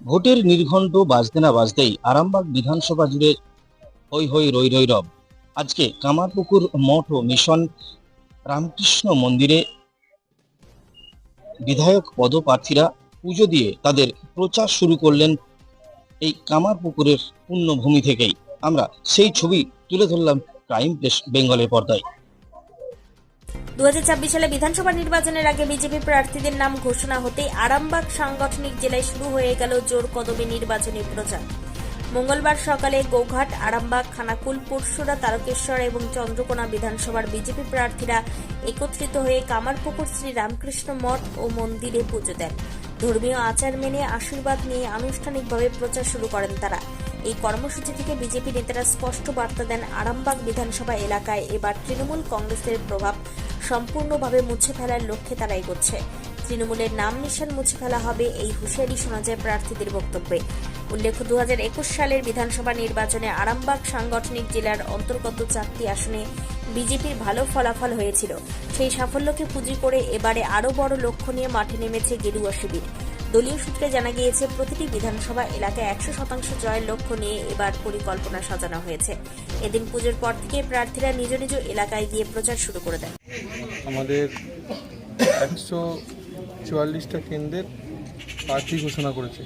ভোটের নির্ঘণ্ট বাজতে না বাজতেই আরামবাগ বিধানসভা জুড়ে হৈ হৈ রই রই রব। আজকে কামারপুকুর মঠ ও মিশন রামকৃষ্ণ মন্দিরে বিধায়ক পদপ্রার্থীরা পুজো দিয়ে তাদের প্রচার শুরু করলেন এই কামারপুকুরের পুণ্যভূমি থেকেই। আমরা সেই ছবি তুলে ধরলাম ক্রাইম প্রেস বেঙ্গলের পর্দায়। 2024 সালে বিধানসভা নির্বাচনের আগে বিজেপি প্রার্থীদের নাম ঘোষণা হতেই আরামবাগ সাংগঠনিক জেলায় শুরু হয়ে গেল জোর কদমে নির্বাচনী প্রচার। মঙ্গলবার সকালে গোঘাট, আরামবাগ, খানাকুল, পুরসুরা, তারকেশ্বর এবং চন্দ্রকোনা বিধানসভার বিজেপি প্রার্থীরা একত্রিত হয়ে কামারপুকুর শ্রী রামকৃষ্ণ মঠ ও মন্দিরে পুজো দেন। ধর্মীয় আচার মেনে আশীর্বাদ নিয়ে আনুষ্ঠানিকভাবে প্রচার শুরু করেন তারা। এই কর্মসূচি থেকে বিজেপি নেতারা স্পষ্ট বার্তা দেন, আরামবাগ বিধানসভা এলাকায় এবার তৃণমূল কংগ্রেসের প্রভাব সম্পূর্ণভাবে মুছে ফেলার লক্ষ্যে তারা এগোচ্ছে। তৃণমূলের নাম নিশান মুছে ফেলা হবে, এই হুঁশিয়ারি শোনা যায় প্রার্থীদের বক্তব্যে। উল্লেখ্য, 2021 সালের বিধানসভা নির্বাচনে আরামবাগ সাংগঠনিক জেলার অন্তর্গত 4টি আসনে বিজেপির ভালো ফলাফল হয়েছিল। সেই সাফল্যকে পুঁজি করে এবারে আরও বড় লক্ষ্য নিয়ে মাঠে নেমেছে গেরুয়া শিবির। দলীয় সূত্রে জানা গিয়েছে, প্রতিটি বিধানসভা এলাকায় 100% জয়ের লক্ষ্য নিয়ে এবার পরিকল্পনা সাজানো হয়েছে। এদিন পুজোর পর থেকে প্রার্থীরা নিজ নিজ এলাকায় গিয়ে প্রচার শুরু করে দেন। আমাদের 144টা কেন্দ্রের প্রার্থী ঘোষণা করেছে,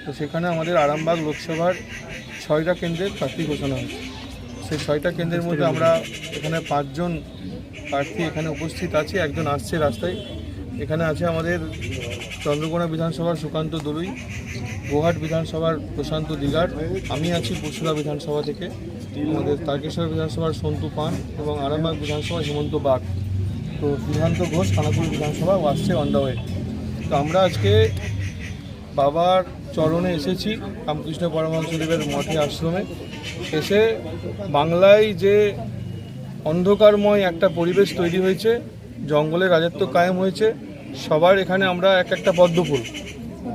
তো সেখানে আমাদের আরামবাগ লোকসভার 6টা কেন্দ্রের প্রার্থী ঘোষণা হয়েছে। সেই 6টা কেন্দ্রের মধ্যে আমরা এখানে 5 জন প্রার্থী এখানে উপস্থিত আছে, একজন আসছে রাস্তায়। এখানে আছে আমাদের চন্দ্রকোনা বিধানসভার সুকান্ত দলুই, গোহাট বিধানসভার প্রশান্ত দিগার, আমি আছি পুরসুরা বিধানসভা থেকে, আমাদের তারকেশ্বর বিধানসভার সন্তু পান এবং আরামবাগ বিধানসভার হেমন্ত বাগ। তো বিধান্ত ঘোষ খানাকুল বিধানসভা আসছে অন দ্য ওয়ে। তো আমরা আজকে বাবার চরণে এসেছি, রামকৃষ্ণ পরমহংসদেবের মঠে আশ্রমে এসে বাংলায় যে অন্ধকারময় একটা পরিবেশ তৈরি হয়েছে, জঙ্গলের রাজত্ব কায়েম হয়েছে, সবার এখানে আমরা একটা পদ্মফুল।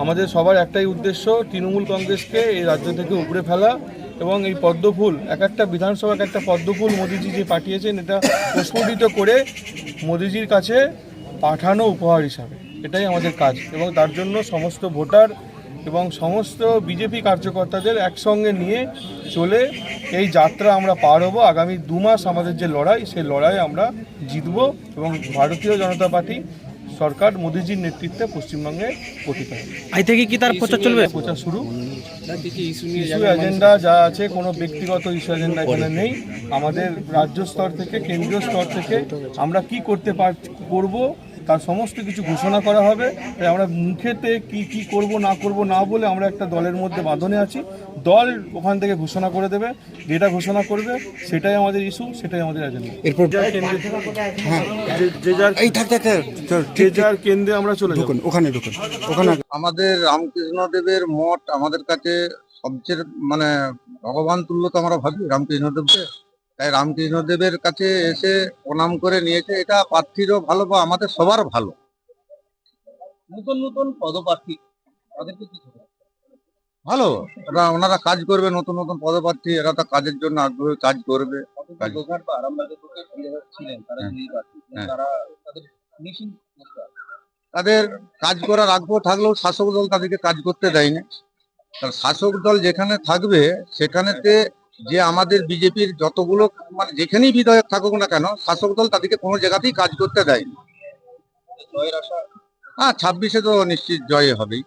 আমাদের সবার একটাই উদ্দেশ্য, তৃণমূল কংগ্রেসকে এই রাজ্য থেকে উপড়ে ফেলা। এবং এই পদ্মফুল একটা বিধানসভা একটা পদ্মফুল মোদিজি যে পাঠিয়েছেন, এটা প্রস্ফুটিত করে মোদিজির কাছে পাঠানো উপহার হিসাবে, এটাই আমাদের কাজ। এবং তার জন্য সমস্ত ভোটার এবং সমস্ত বিজেপি কার্যকর্তাদের একসঙ্গে নিয়ে চলে এই যাত্রা আমরা পার হবো। আগামী 2 মাস আমাদের যে লড়াই, সেই লড়াইয়ে আমরা জিতব এবং ভারতীয় জনতা পার্টি সরকার মোদিজির নেতৃত্বে পশ্চিমবঙ্গে গঠিত হবে। আজ থেকে কি তার প্রচার চলবে? প্রচার শুরু। ইস্যু এজেন্ডা যা আছে, কোনো ব্যক্তিগত ইস্যু এজেন্ডা এখানে নেই। আমাদের রাজ্য স্তর থেকে, কেন্দ্রীয় স্তর থেকে আমরা কি করব তার সমস্ত কিছু ঘোষণা করা হবে। তাই আমরা মুখেতে কি করব না বলে আমরা একটা দলের মধ্যে বাঁধনে আছি। দল ওখান থেকে ঘোষণা করে দেবে, যেটা ঘোষণা করবে সেটাই আমাদের ইস্যু, সেটাই আমাদের এজেন্ডা। এরপর যে যার কেন্দ্রে আমরা চলে যাব। ওখানে আমাদের রামকৃষ্ণ দেবের মঠ আমাদের কাছে সবচেয়ে ভগবান তুল্য তো আমরা ভাবি রামকৃষ্ণ দেবকে। তাই রামকৃষ্ণ দেবের কাছে এসে প্রণাম করে নিয়েছে, এটা প্রার্থীরও ভালো বা আমাদের সবার ভালো। নতুন নতুন পদপ্রার্থী তাদেরকে কি খবর? ভালো, ওনারা কাজ করবে। নতুন নতুন পদপ্রার্থী, এরা তো কাজের জন্য আগ্রহী, কাজ করবে। গোঘাট বা আরামবাগের পক্ষে বিধায়ক ছিলেন, তারা নির্বাচিত, তারা তাদের মিশন তাদের কাজ করার আগ্রহ থাকলেও শাসক দল তাদেরকে কাজ করতে দেয়নি। শাসক দল যেখানে থাকবে সেখানেতে যে আমাদের বিজেপির যতগুলো যেখানেই বিধায়ক থাকুক না কেন, শাসক দল তাদেরকে কোনো জায়গাতেই কাজ করতে দেয়নি। জয়ের আশা। হ্যাঁ, 26-এ তো নিশ্চিত জয় হবেই।